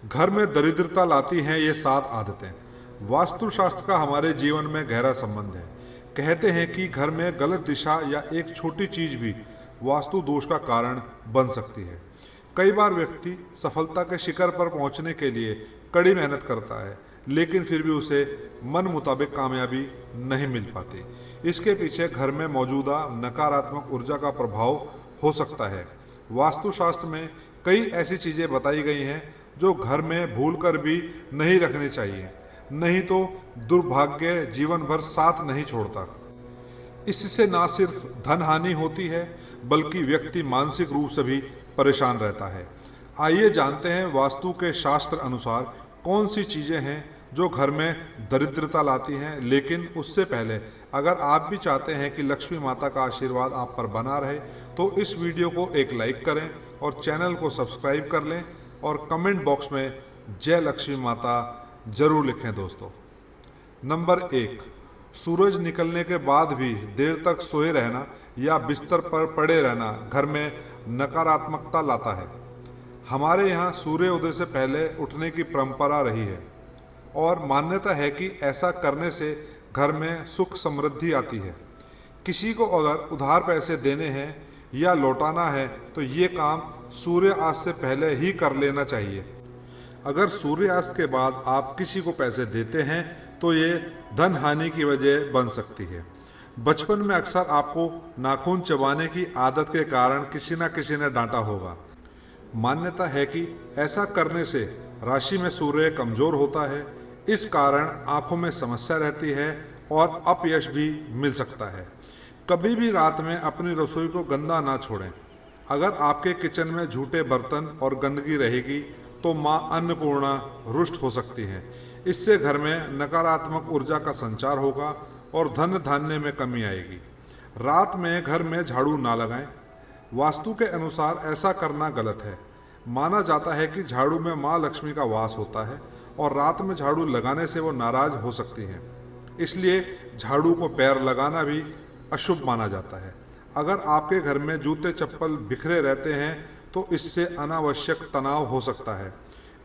घर में दरिद्रता लाती हैं ये 7 आदतें। वास्तुशास्त्र का हमारे जीवन में गहरा संबंध है। कहते हैं कि घर में गलत दिशा या एक छोटी चीज भी वास्तु दोष का कारण बन सकती है। कई बार व्यक्ति सफलता के शिखर पर पहुंचने के लिए कड़ी मेहनत करता है, लेकिन फिर भी उसे मन मुताबिक कामयाबी नहीं मिल पाती। इसके पीछे घर में मौजूदा नकारात्मक ऊर्जा का प्रभाव हो सकता है। वास्तुशास्त्र में कई ऐसी चीजें बताई गई हैं जो घर में भूलकर भी नहीं रखनी चाहिए, नहीं तो दुर्भाग्य जीवन भर साथ नहीं छोड़ता। इससे ना सिर्फ धन हानि होती है, बल्कि व्यक्ति मानसिक रूप से भी परेशान रहता है। आइए जानते हैं वास्तु के शास्त्र अनुसार कौन सी चीजें हैं जो घर में दरिद्रता लाती हैं। लेकिन उससे पहले अगर आप भी चाहते हैं कि लक्ष्मी माता का आशीर्वाद आप पर बना रहे, तो इस वीडियो को एक लाइक करें और चैनल को सब्सक्राइब कर लें और कमेंट बॉक्स में जय लक्ष्मी माता जरूर लिखें दोस्तों। नंबर 1, सूरज निकलने के बाद भी देर तक सोए रहना या बिस्तर पर पड़े रहना घर में नकारात्मकता लाता है। हमारे यहाँ सूर्य उदय से पहले उठने की परंपरा रही है और मान्यता है कि ऐसा करने से घर में सुख समृद्धि आती है। किसी को अगर उधार पैसे देने हैं या लौटाना है तो ये काम सूर्यास्त से पहले ही कर लेना चाहिए। अगर सूर्यास्त के बाद आप किसी को पैसे देते हैं तो ये धन हानि की वजह बन सकती है। बचपन में अक्सर आपको नाखून चबाने की आदत के कारण किसी न किसी ने डांटा होगा। मान्यता है कि ऐसा करने से राशि में सूर्य कमजोर होता है, इस कारण आंखों में समस्या रहती है और अपयश भी मिल सकता है। कभी भी रात में अपनी रसोई को गंदा ना छोड़ें। अगर आपके किचन में झूठे बर्तन और गंदगी रहेगी तो माँ अन्नपूर्णा रुष्ट हो सकती है। इससे घर में नकारात्मक ऊर्जा का संचार होगा और धन धान्य में कमी आएगी। रात में घर में झाड़ू ना लगाएं। वास्तु के अनुसार ऐसा करना गलत है। माना जाता है कि झाड़ू में माँ लक्ष्मी का वास होता है और रात में झाड़ू लगाने से वो नाराज हो सकती हैं। इसलिए झाड़ू को पैर लगाना भी अशुभ माना जाता है। अगर आपके घर में जूते चप्पल बिखरे रहते हैं तो इससे अनावश्यक तनाव हो सकता है।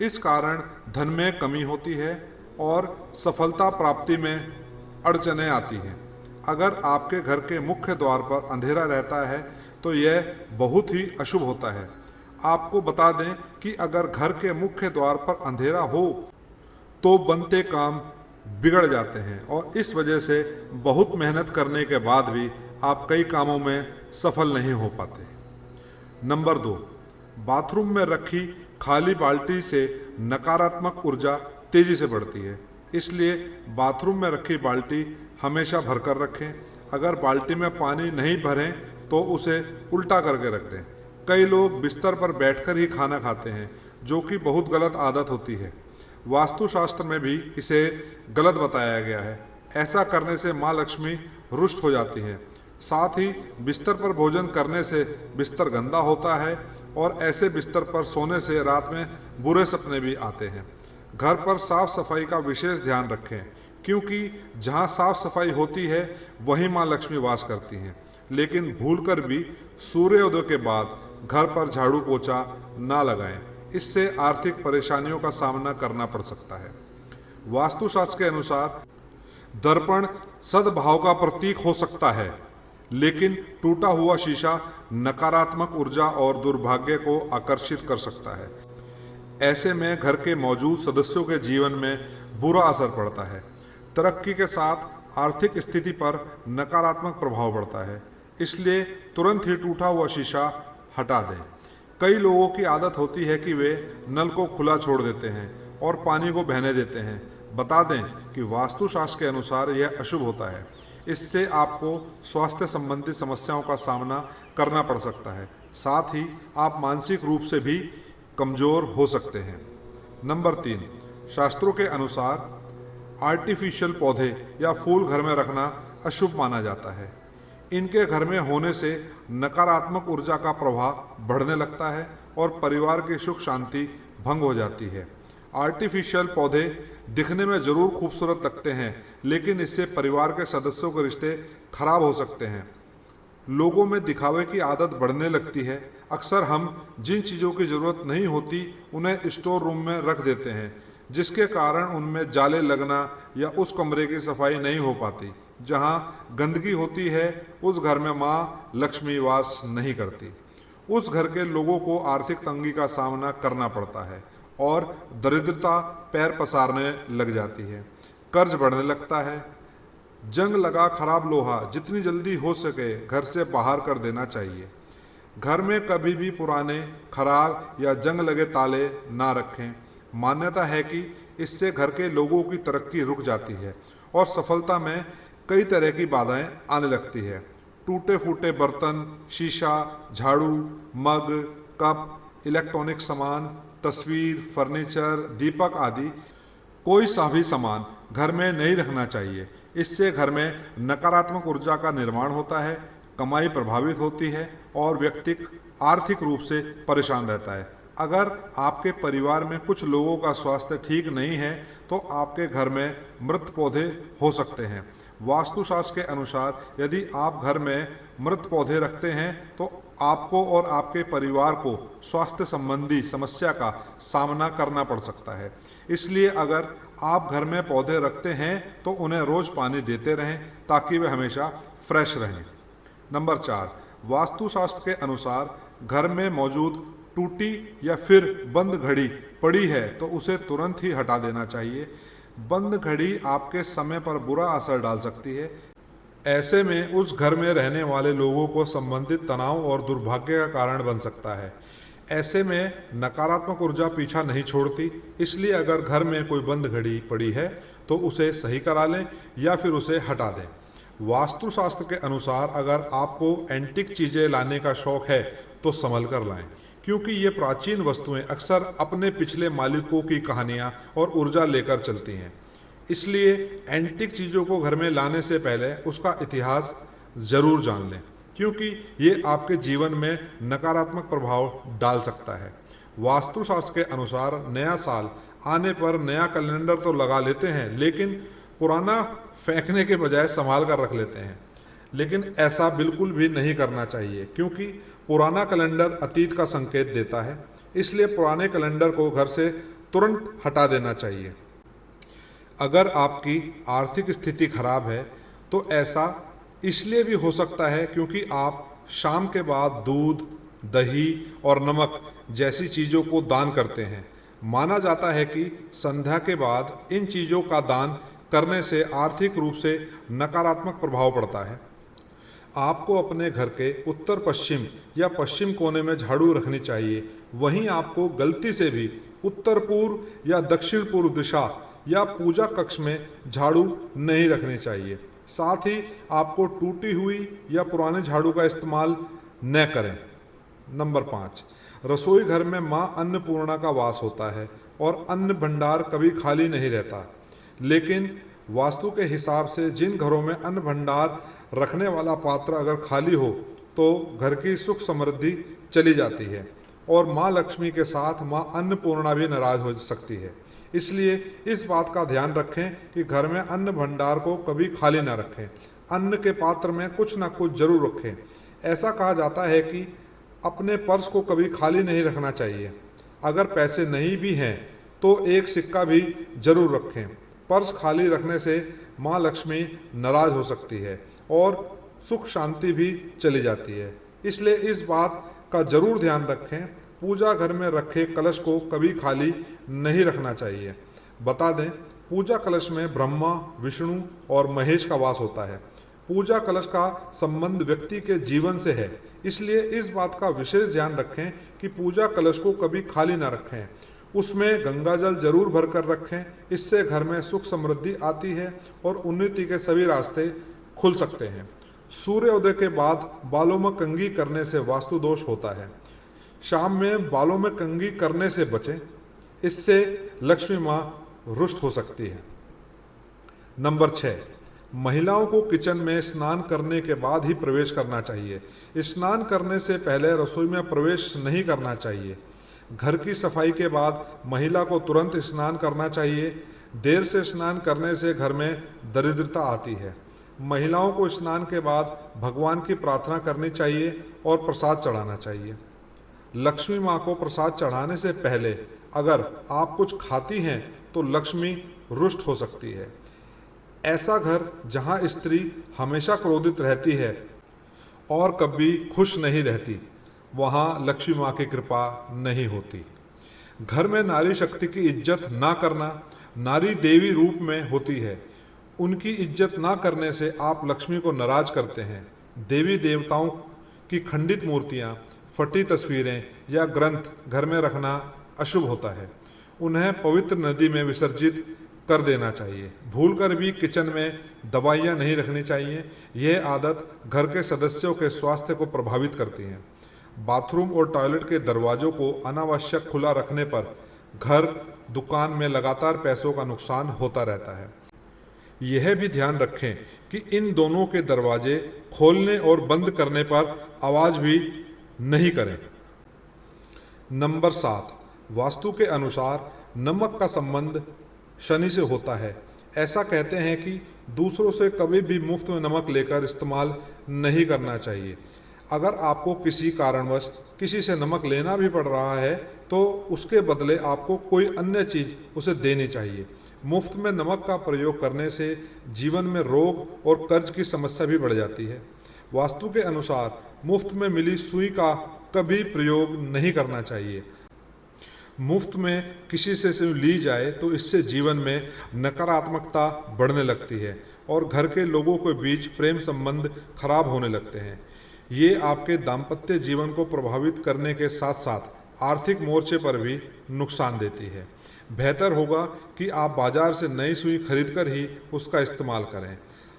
इस कारण धन में कमी होती है और सफलता प्राप्ति में अड़चनें आती हैं। अगर आपके घर के मुख्य द्वार पर अंधेरा रहता है तो यह बहुत ही अशुभ होता है। आपको बता दें कि अगर घर के मुख्य द्वार पर अंधेरा हो तो बनते काम बिगड़ जाते हैं और इस वजह से बहुत मेहनत करने के बाद भी आप कई कामों में सफल नहीं हो पाते। नंबर 2, बाथरूम में रखी खाली बाल्टी से नकारात्मक ऊर्जा तेजी से बढ़ती है। इसलिए बाथरूम में रखी बाल्टी हमेशा भरकर रखें। अगर बाल्टी में पानी नहीं भरें तो उसे उल्टा करके रख दें। कई लोग बिस्तर पर बैठकर ही खाना खाते हैं, जो कि बहुत गलत आदत होती है। वास्तुशास्त्र में भी इसे गलत बताया गया है। ऐसा करने से माँ लक्ष्मी रुष्ट हो जाती है। साथ ही बिस्तर पर भोजन करने से बिस्तर गंदा होता है और ऐसे बिस्तर पर सोने से रात में बुरे सपने भी आते हैं। घर पर साफ सफाई का विशेष ध्यान रखें, क्योंकि जहाँ साफ सफाई होती है वहीं माँ लक्ष्मी वास करती हैं। लेकिन भूलकर भी सूर्योदय के बाद घर पर झाड़ू पोछा ना लगाएं, इससे आर्थिक परेशानियों का सामना करना पड़ सकता है। वास्तुशास्त्र के अनुसार दर्पण सद्भाव का प्रतीक हो सकता है, लेकिन टूटा हुआ शीशा नकारात्मक ऊर्जा और दुर्भाग्य को आकर्षित कर सकता है। ऐसे में घर के मौजूद सदस्यों के जीवन में बुरा असर पड़ता है। तरक्की के साथ आर्थिक स्थिति पर नकारात्मक प्रभाव पड़ता है। इसलिए तुरंत ही टूटा हुआ शीशा हटा दें। कई लोगों की आदत होती है कि वे नल को खुला छोड़ देते हैं और पानी को बहने देते हैं। बता दें कि वास्तुशास्त्र के अनुसार यह अशुभ होता है। इससे आपको स्वास्थ्य संबंधी समस्याओं का सामना करना पड़ सकता है। साथ ही आप मानसिक रूप से भी कमजोर हो सकते हैं। नंबर 3, शास्त्रों के अनुसार आर्टिफिशियल पौधे या फूल घर में रखना अशुभ माना जाता है। इनके घर में होने से नकारात्मक ऊर्जा का प्रभाव बढ़ने लगता है और परिवार की सुख शांति भंग हो जाती है। आर्टिफिशियल पौधे दिखने में जरूर खूबसूरत लगते हैं, लेकिन इससे परिवार के सदस्यों के रिश्ते खराब हो सकते हैं। लोगों में दिखावे की आदत बढ़ने लगती है। अक्सर हम जिन चीज़ों की ज़रूरत नहीं होती उन्हें स्टोर रूम में रख देते हैं, जिसके कारण उनमें जाले लगना या उस कमरे की सफाई नहीं हो पाती। जहां गंदगी होती है उस घर में माँ लक्ष्मी वास नहीं करती। उस घर के लोगों को आर्थिक तंगी का सामना करना पड़ता है और दरिद्रता पैर पसारने लग जाती है। कर्ज बढ़ने लगता है। जंग लगा खराब लोहा जितनी जल्दी हो सके घर से बाहर कर देना चाहिए। घर में कभी भी पुराने, खराब या जंग लगे ताले ना रखें। मान्यता है कि इससे घर के लोगों की तरक्की रुक जाती है और सफलता में कई तरह की बाधाएं आने लगती है। टूटे फूटे बर्तन, शीशा, झाड़ू, मग, कप, इलेक्ट्रॉनिक सामान, तस्वीर, फर्नीचर, दीपक आदि कोई सा भी सामान घर में नहीं रखना चाहिए। इससे घर में नकारात्मक ऊर्जा का निर्माण होता है, कमाई प्रभावित होती है और व्यक्ति आर्थिक रूप से परेशान रहता है। अगर आपके परिवार में कुछ लोगों का स्वास्थ्य ठीक नहीं है तो आपके घर में मृत पौधे हो सकते हैं। वास्तुशास्त्र के अनुसार यदि आप घर में मृत पौधे रखते हैं तो आपको और आपके परिवार को स्वास्थ्य संबंधी समस्या का सामना करना पड़ सकता है। इसलिए अगर आप घर में पौधे रखते हैं तो उन्हें रोज पानी देते रहें ताकि वे हमेशा फ्रेश रहें। नंबर 4, वास्तुशास्त्र के अनुसार घर में मौजूद टूटी या फिर बंद घड़ी पड़ी है तो उसे तुरंत ही हटा देना चाहिए। बंद घड़ी आपके समय पर बुरा असर डाल सकती है। ऐसे में उस घर में रहने वाले लोगों को संबंधित तनाव और दुर्भाग्य का कारण बन सकता है। ऐसे में नकारात्मक ऊर्जा पीछा नहीं छोड़ती, इसलिए अगर घर में कोई बंद घड़ी पड़ी है तो उसे सही करा लें या फिर उसे हटा दें। वास्तुशास्त्र के अनुसार अगर आपको एंटीक चीज़ें लाने का शौक है तो संभल कर लाएं, क्योंकि ये प्राचीन वस्तुएं अक्सर अपने पिछले मालिकों की कहानियाँ और ऊर्जा लेकर चलती हैं। इसलिए एंटीक चीज़ों को घर में लाने से पहले उसका इतिहास ज़रूर जान लें, क्योंकि ये आपके जीवन में नकारात्मक प्रभाव डाल सकता है। वास्तुशास्त्र के अनुसार नया साल आने पर नया कैलेंडर तो लगा लेते हैं, लेकिन पुराना फेंकने के बजाय संभाल कर रख लेते हैं। लेकिन ऐसा बिल्कुल भी नहीं करना चाहिए, क्योंकि पुराना कैलेंडर अतीत का संकेत देता है। इसलिए पुराने कैलेंडर को घर से तुरंत हटा देना चाहिए। अगर आपकी आर्थिक स्थिति खराब है तो ऐसा इसलिए भी हो सकता है क्योंकि आप शाम के बाद दूध, दही और नमक जैसी चीज़ों को दान करते हैं। माना जाता है कि संध्या के बाद इन चीज़ों का दान करने से आर्थिक रूप से नकारात्मक प्रभाव पड़ता है। आपको अपने घर के उत्तर पश्चिम या पश्चिम कोने में झाड़ू रखनी चाहिए। वहीं आपको गलती से भी उत्तर पूर्व या दक्षिण पूर्व दिशा या पूजा कक्ष में झाड़ू नहीं रखनी चाहिए। साथ ही आपको टूटी हुई या पुराने झाड़ू का इस्तेमाल न करें। नंबर 5, रसोई घर में माँ अन्नपूर्णा का वास होता है और अन्न भंडार कभी खाली नहीं रहता। लेकिन वास्तु के हिसाब से जिन घरों में अन्न भंडार रखने वाला पात्र अगर खाली हो तो घर की सुख समृद्धि चली जाती है और माँ लक्ष्मी के साथ माँ अन्नपूर्णा भी नाराज हो सकती है। इसलिए इस बात का ध्यान रखें कि घर में अन्न भंडार को कभी खाली ना रखें। अन्न के पात्र में कुछ ना कुछ जरूर रखें। ऐसा कहा जाता है कि अपने पर्स को कभी खाली नहीं रखना चाहिए। अगर पैसे नहीं भी हैं तो एक सिक्का भी जरूर रखें। पर्स खाली रखने से माँ लक्ष्मी नाराज हो सकती है और सुख शांति भी चली जाती है। इसलिए इस बात का जरूर ध्यान रखें। पूजा घर में रखे कलश को कभी खाली नहीं रखना चाहिए। बता दें, पूजा कलश में ब्रह्मा, विष्णु और महेश का वास होता है। पूजा कलश का संबंध व्यक्ति के जीवन से है, इसलिए इस बात का विशेष ध्यान रखें कि पूजा कलश को कभी खाली ना रखें। उसमें गंगा जल जरूर भर कर रखें। इससे घर में सुख समृद्धि आती है और उन्नति के सभी रास्ते खुल सकते हैं। सूर्योदय के बाद बालों में कंघी करने से वास्तु दोष होता है। शाम में बालों में कंघी करने से बचें, इससे लक्ष्मी माँ रुष्ट हो सकती है। नंबर 6, महिलाओं को किचन में स्नान करने के बाद ही प्रवेश करना चाहिए। स्नान करने से पहले रसोई में प्रवेश नहीं करना चाहिए। घर की सफाई के बाद महिला को तुरंत स्नान करना चाहिए। देर से स्नान करने से घर में दरिद्रता आती है। महिलाओं को स्नान के बाद भगवान की प्रार्थना करनी चाहिए और प्रसाद चढ़ाना चाहिए। लक्ष्मी माँ को प्रसाद चढ़ाने से पहले अगर आप कुछ खाती हैं तो लक्ष्मी रुष्ट हो सकती है। ऐसा घर जहाँ स्त्री हमेशा क्रोधित रहती है और कभी खुश नहीं रहती, वहाँ लक्ष्मी माँ की कृपा नहीं होती। घर में नारी शक्ति की इज्जत ना करना, नारी देवी रूप में होती है, उनकी इज्जत ना करने से आप लक्ष्मी को नाराज करते हैं। देवी देवताओं की खंडित मूर्तियाँ, फटी तस्वीरें या ग्रंथ घर में रखना अशुभ होता है। उन्हें पवित्र नदी में विसर्जित कर देना चाहिए। भूलकर भी किचन में दवाइयाँ नहीं रखनी चाहिए। यह आदत घर के सदस्यों के स्वास्थ्य को प्रभावित करती है। बाथरूम और टॉयलेट के दरवाजों को अनावश्यक खुला रखने पर घर, दुकान में लगातार पैसों का नुकसान होता रहता है। यह भी ध्यान रखें कि इन दोनों के दरवाजे खोलने और बंद करने पर आवाज़ भी नहीं करें। नंबर 7, वास्तु के अनुसार नमक का संबंध शनि से होता है। ऐसा कहते हैं कि दूसरों से कभी भी मुफ्त में नमक लेकर इस्तेमाल नहीं करना चाहिए। अगर आपको किसी कारणवश किसी से नमक लेना भी पड़ रहा है तो उसके बदले आपको कोई अन्य चीज़ उसे देनी चाहिए। मुफ्त में नमक का प्रयोग करने से जीवन में रोग और कर्ज की समस्या भी बढ़ जाती है। वास्तु के अनुसार मुफ्त में मिली सुई का कभी प्रयोग नहीं करना चाहिए। मुफ्त में किसी से सुई ली जाए तो इससे जीवन में नकारात्मकता बढ़ने लगती है और घर के लोगों के बीच प्रेम संबंध खराब होने लगते हैं। ये आपके दाम्पत्य जीवन को प्रभावित करने के साथ साथ आर्थिक मोर्चे पर भी नुकसान देती है। बेहतर होगा कि आप बाजार से नई सुई खरीदकर ही उसका इस्तेमाल करें।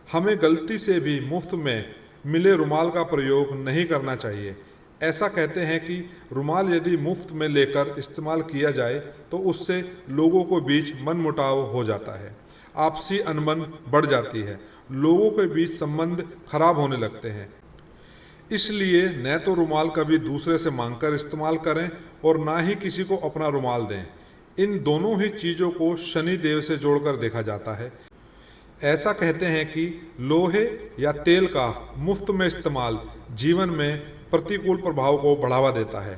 हमें गलती से भी मुफ्त में मिले रुमाल का प्रयोग नहीं करना चाहिए। ऐसा कहते हैं कि रुमाल यदि मुफ्त में लेकर इस्तेमाल किया जाए तो उससे लोगों के बीच मनमुटाव हो जाता है, आपसी अनबन बढ़ जाती है, लोगों के बीच संबंध खराब होने लगते हैं। इसलिए न तो रुमाल कभी दूसरे से मांगकर इस्तेमाल करें और ना ही किसी को अपना रुमाल दें। इन दोनों ही चीज़ों को शनि देव से जोड़कर देखा जाता है। ऐसा कहते हैं कि लोहे या तेल का मुफ्त में इस्तेमाल जीवन में प्रतिकूल प्रभाव को बढ़ावा देता है।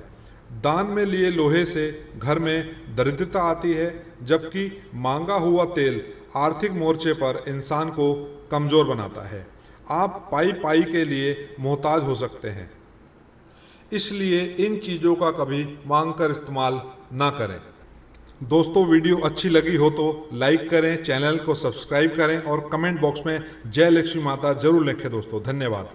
दान में लिए लोहे से घर में दरिद्रता आती है, जबकि मांगा हुआ तेल आर्थिक मोर्चे पर इंसान को कमज़ोर बनाता है। आप पाई पाई के लिए मोहताज हो सकते हैं। इसलिए इन चीज़ों का कभी मांग कर इस्तेमाल ना करें। दोस्तों, वीडियो अच्छी लगी हो तो लाइक करें, चैनल को सब्सक्राइब करें और कमेंट बॉक्स में जय लक्ष्मी माता जरूर लिखें। दोस्तों, धन्यवाद।